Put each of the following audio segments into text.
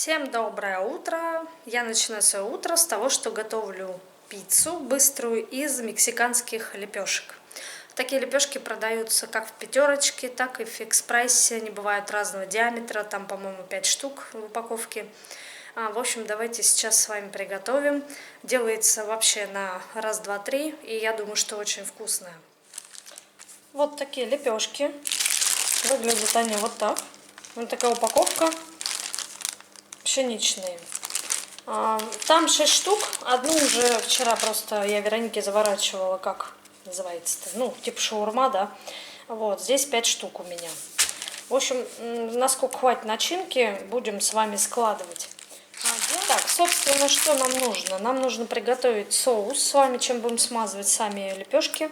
Всем доброе утро! Я начинаю свое утро с того, что готовлю пиццу быструю из мексиканских лепешек. Такие лепешки продаются как в пятерочке, так и в фикс-прайсе. Они бывают разного диаметра, там, по-моему, 5 штук в упаковке. В общем, давайте сейчас с вами приготовим. Делается вообще на раз, два, три, и я думаю, что очень вкусная. Вот такие лепешки. Выглядят они вот так. Вот такая упаковка. Пшеничные. Там 6 штук. Одну уже вчера просто я Веронике заворачивала, как называется-то, ну, типа шаурма, да. Вот, здесь 5 штук у меня. В общем, насколько хватит начинки, будем с вами складывать. Так, собственно, что нам нужно? Нам нужно приготовить соус с вами, чем будем смазывать сами лепешки.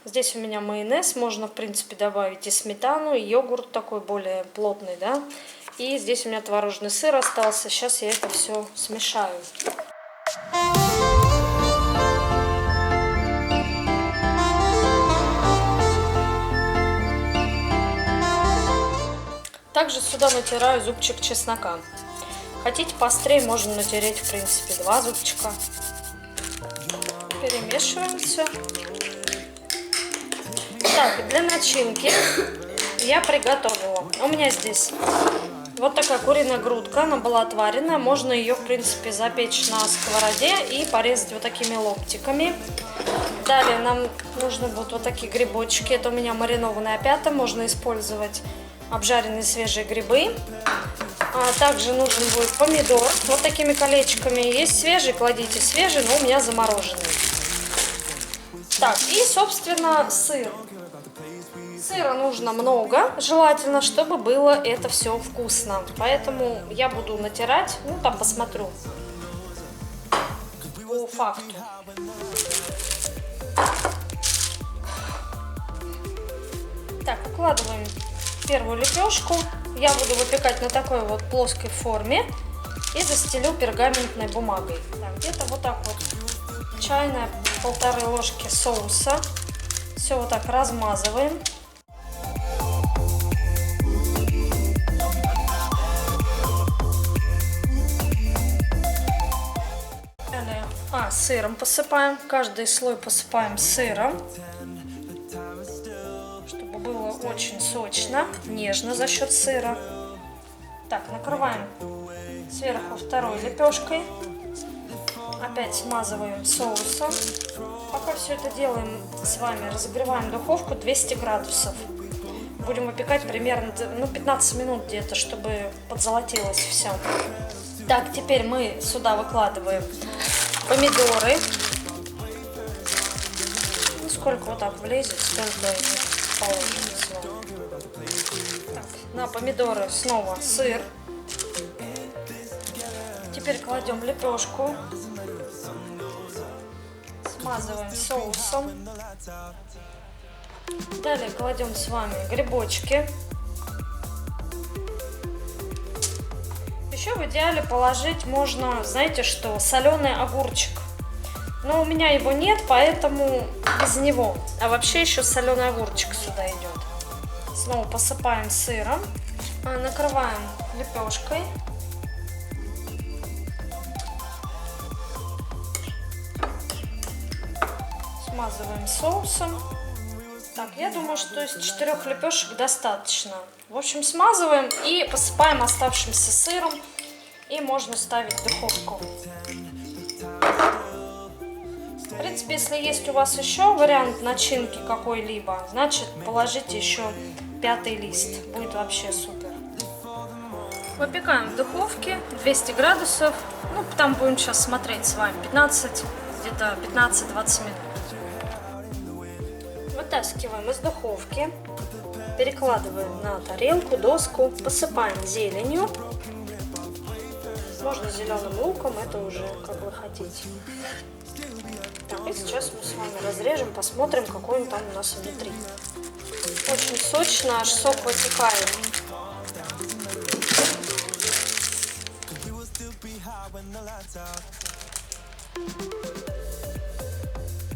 Здесь у меня майонез, можно, в принципе, добавить и сметану, и йогурт такой более плотный, да. И здесь у меня творожный сыр остался. Сейчас я это все смешаю. Также сюда натираю зубчик чеснока. Хотите поострее, можно натереть, в принципе, 2 зубчика. Перемешиваем все. Так, для начинки я приготовила. У меня здесь вот такая куриная грудка, она была отваренная. Можно ее, в принципе, запечь на сковороде и порезать вот такими ломтиками. Далее нам нужны будут вот такие грибочки. Это у меня маринованная пята, можно использовать обжаренные свежие грибы. Также нужен будет помидор вот такими колечками. Есть свежий, кладите свежий, но у меня замороженный. Так, и, собственно, сыр. Сыра нужно много, желательно, чтобы было это все вкусно. Поэтому я буду натирать, ну там посмотрю по факту. Так, укладываем первую лепешку. Я буду выпекать на такой вот плоской форме и застелю пергаментной бумагой. Где-то вот так вот чайная 1,5 ложки соуса. Все вот так размазываем. Сыром посыпаем. Каждый слой посыпаем сыром, чтобы было очень сочно, нежно за счет сыра. Так, накрываем сверху второй лепешкой. Опять смазываем соусом. Пока все это делаем с вами, разогреваем духовку 200 градусов. Будем выпекать примерно 15 минут где-то, чтобы подзолотилось все. Так, теперь мы сюда выкладываем помидоры. Ну, сколько вот так влезет, столько и положим снова. Так, на помидоры снова сыр. Теперь кладем лепешку. Смазываем соусом. Далее кладем с вами грибочки. Еще в идеале положить можно, знаете что, соленый огурчик. Но у меня его нет, поэтому без него. А вообще еще соленый огурчик сюда идет. Снова посыпаем сыром. Накрываем лепешкой. Смазываем соусом. Так, я думаю, что из 4 лепешек достаточно. В общем, смазываем и посыпаем оставшимся сыром. И можно ставить в духовку. В принципе, если есть у вас еще вариант начинки какой-либо, значит, положите еще 5-й лист. Будет вообще супер. Выпекаем в духовке 200 градусов. Ну, там будем сейчас смотреть с вами. Где-то 15-20 минут. Вытаскиваем из духовки, перекладываем на тарелку, доску, посыпаем зеленью. Можно зеленым луком, это уже как вы хотите. Так, и сейчас мы с вами разрежем, посмотрим, какой он там у нас внутри. Очень сочно, аж сок вытекает.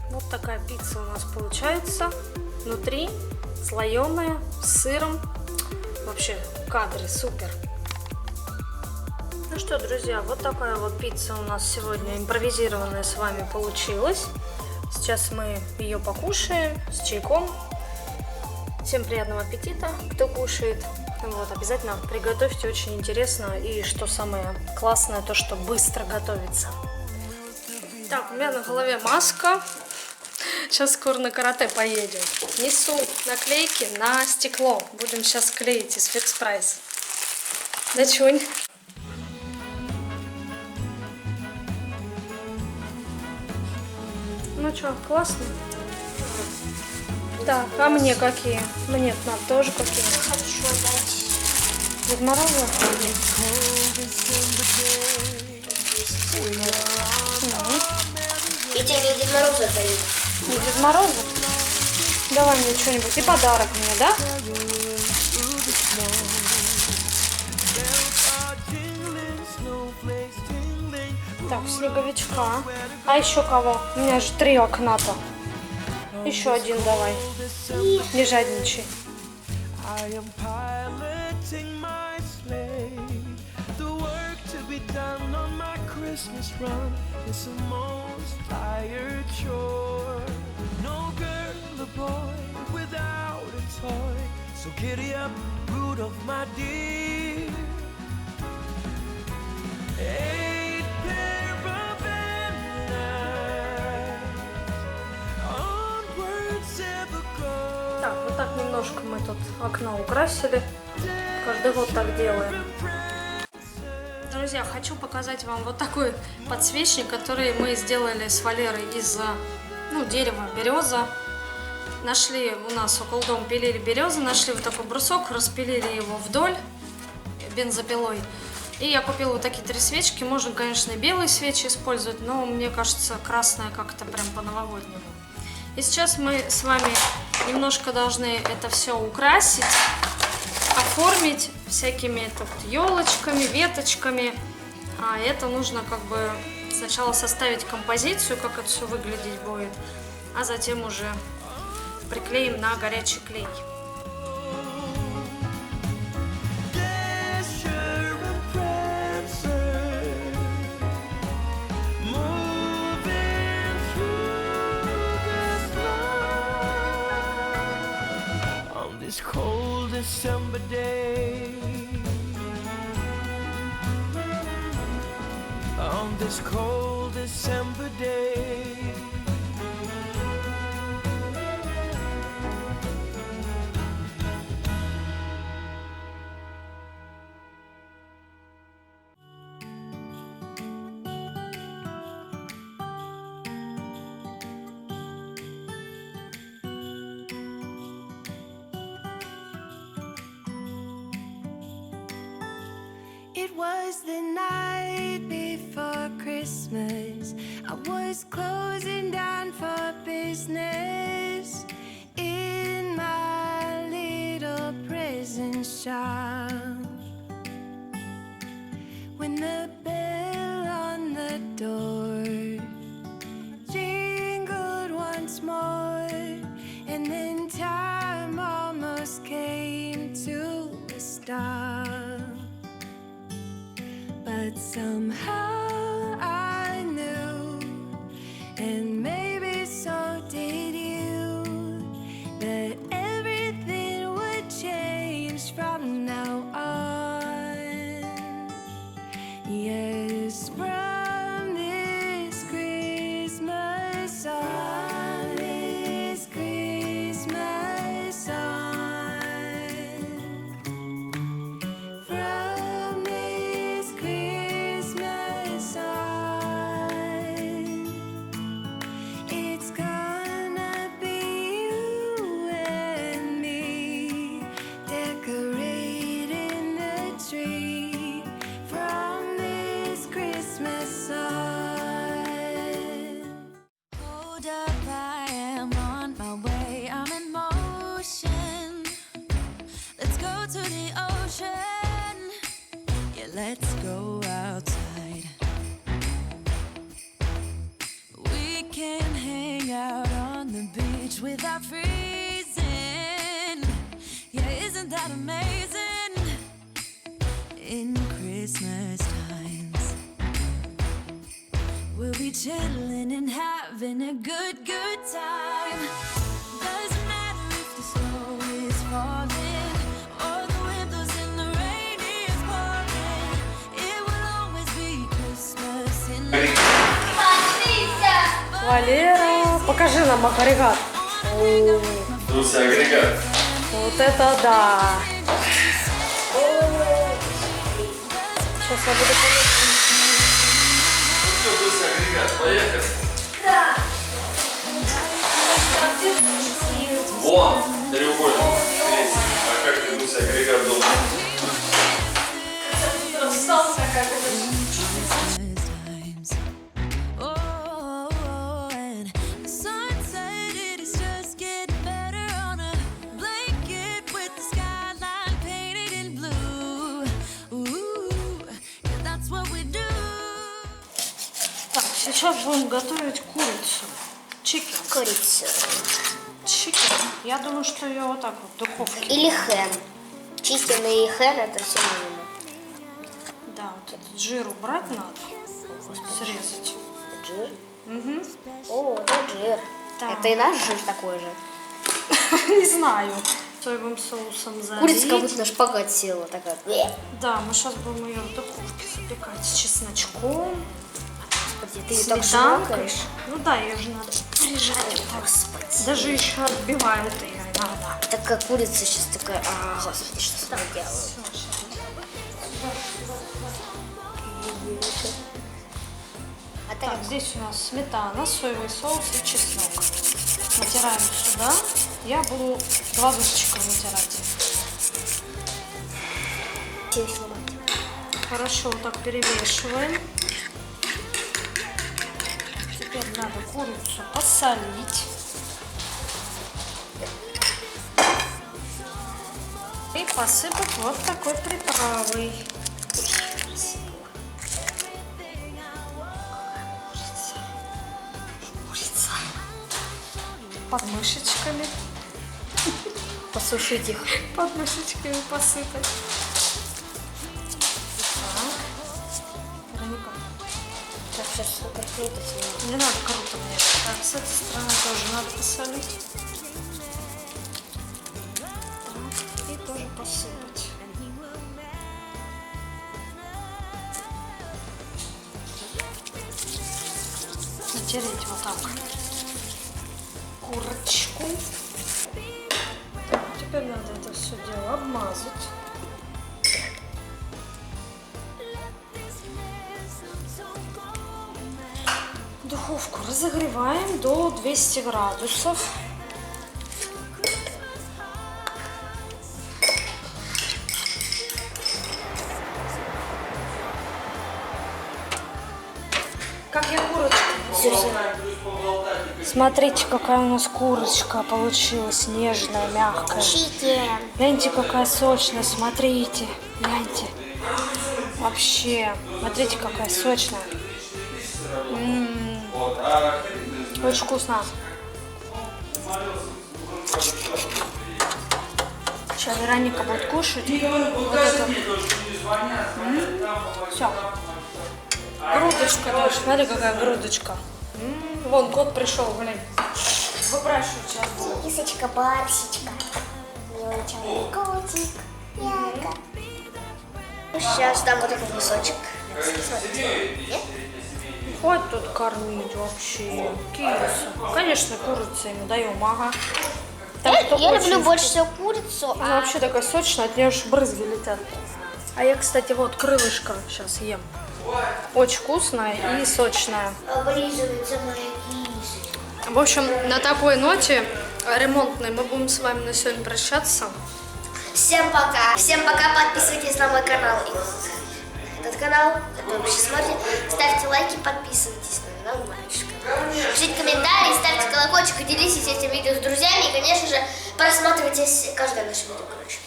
Вот такая пицца у нас получается. Внутри слоеная, с сыром. Вообще, кадры, супер. Ну что, друзья, вот такая вот пицца у нас сегодня импровизированная с вами получилась. Сейчас мы ее покушаем с чайком. Всем приятного аппетита, кто кушает. Вот, обязательно приготовьте, очень интересно. И что самое классное, то что быстро готовится. Так, у меня на голове маска. Сейчас скоро на карате поедем. Несу наклейки на стекло. Будем сейчас клеить из Fix Price. Да, Чунь? Ну что, классно? Так, а мне какие? Мне надо тоже какие? Хочу дать. Дед Мороза? И тебе Дед Мороза дают. Не Дед Мороза? Давай мне что-нибудь. И подарок мне, да? Так, снеговичка. А еще кого? У меня же 3 окна-то. Еще один давай. Не жадничай. Так, вот так немножко мы тут окно украсили. Каждый год так делаем. Друзья, хочу показать вам вот такой подсвечник, который мы сделали с Валерой из дерева береза. Нашли у нас около дома, пилили березы, нашли вот такой брусок, распилили его вдоль бензопилой. И я купила вот такие 3 свечки. Можно, конечно, и белые свечи использовать, но мне кажется, красная как-то прям по-новогоднему. И сейчас мы с вами немножко должны это все украсить, оформить всякими тут елочками, веточками. А это нужно как бы сначала составить композицию, как это все выглядеть будет, а затем уже приклеим на горячий клей. Cold December day, on this cold December day, It was the night before Christmas. I was closing down for business in my little present shop, when the bell on the door jingled once more, and then time almost came to a stop. But somehow I knew, and maybe so did you, that everything would change from now on. Yes, from this Christmas on, this Christmas on, from this Christmas on, it's gonna be you and me decorating the tree. From this Christmas on. Hold up, I am on my way. I'm in motion. Let's go to the ocean. Yeah, let's go outside. We can hang out on the beach without freezing. Yeah, isn't that amazing? In Christmas time. chilling and having a good time. Doesn't matter if the snow is falling or the wind blows and the rain is pouring. It will always be Christmas in Валера, покажи нам агрегат. Друзья, агрегат. Вот это да. Сейчас я буду Что, друзья, агрегат, поехали. Вон, треугольник. А как ты, друзья, агрегат должен? times. Oh, and the sunset, it is just getting better on a blanket with the skyline painted in blue. Ooh, yeah, that's what we do. Так, сейчас будем готовить курицу. Чикен. Курицу. Чикен. Я думаю, что ее вот так вот в духовке. Или хэн. Чикен и хэн это все равно. Да, вот этот жир убрать надо. Срезать. Жир? Угу. О, это жир. Да. Это и наш жир такой же. Не знаю. Соевым соусом залить. Курица как будто на шпагат села такая. Да, мы сейчас будем ее в духовке запекать с чесночком, Господи, ты ее так сметанкой. жмакаешь. Ну да, ее же надо прижать. Господи. Даже еще отбивают ее иногда. Такая курица сейчас такая. А, господи, что с тобой делаю? А Так, здесь у нас сметана, соевый соус и чеснок. Натираем сюда. Я буду 2 зубчика натирать. Хорошо, вот так перемешиваем. Теперь надо курицу посолить. И посыпать вот такой приправой. Курица. Подмышечками. Посушить их. Подмышечками посыпать. Так. Вероника. Так, сейчас это круто снимаю. Не надо круто мне. Так, с этой стороны тоже надо посолить. Так, и тоже посыпать. Натереть вот так курочку. Так, теперь надо это все дело обмазать. Духовку разогреваем до 200 градусов. Как я курочку? Смотрите, какая у нас курочка получилась, нежная, мягкая. Чикен. Гляньте, какая сочная, смотрите, гляньте. Вообще, смотрите, какая сочная. Очень вкусно. Сейчас Вероника будет кушать. Вот это. Все. Грудочка даже. Смотри, какая грудочка. Вон, кот пришел, глянь. Выпрашивает сейчас будет. Кисочка, барсичка. Мелочный котик. Яка. Сейчас дам вот этот кусочек. Смотрите. Нет? Хватит тут кормить вообще. Киса. Конечно, курицу ему даем, ага. Так что Я очень люблю больше всего курицу. Она вообще такая сочная, от нее аж брызги летят. А я, кстати, вот крылышко сейчас ем. Очень вкусная и сочная. Облизывается моя кисочка. В общем, на такой ноте ремонтной мы будем с вами на сегодня прощаться. Всем пока. Всем пока. Подписывайтесь на мой канал. И этот канал, который вы сейчас смотрите. Ставьте лайки, подписывайтесь на канал мальчика. Пишите комментарии, ставьте колокольчик и делитесь этим видео с друзьями. И, конечно же, просматривайте каждое наше видео, короче.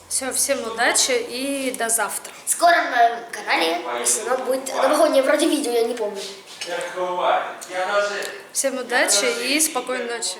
Все, всем удачи и до завтра. Скоро на моем канале, если оно будет новогоднее вроде видео, я не помню. Всем удачи и спокойной ночи.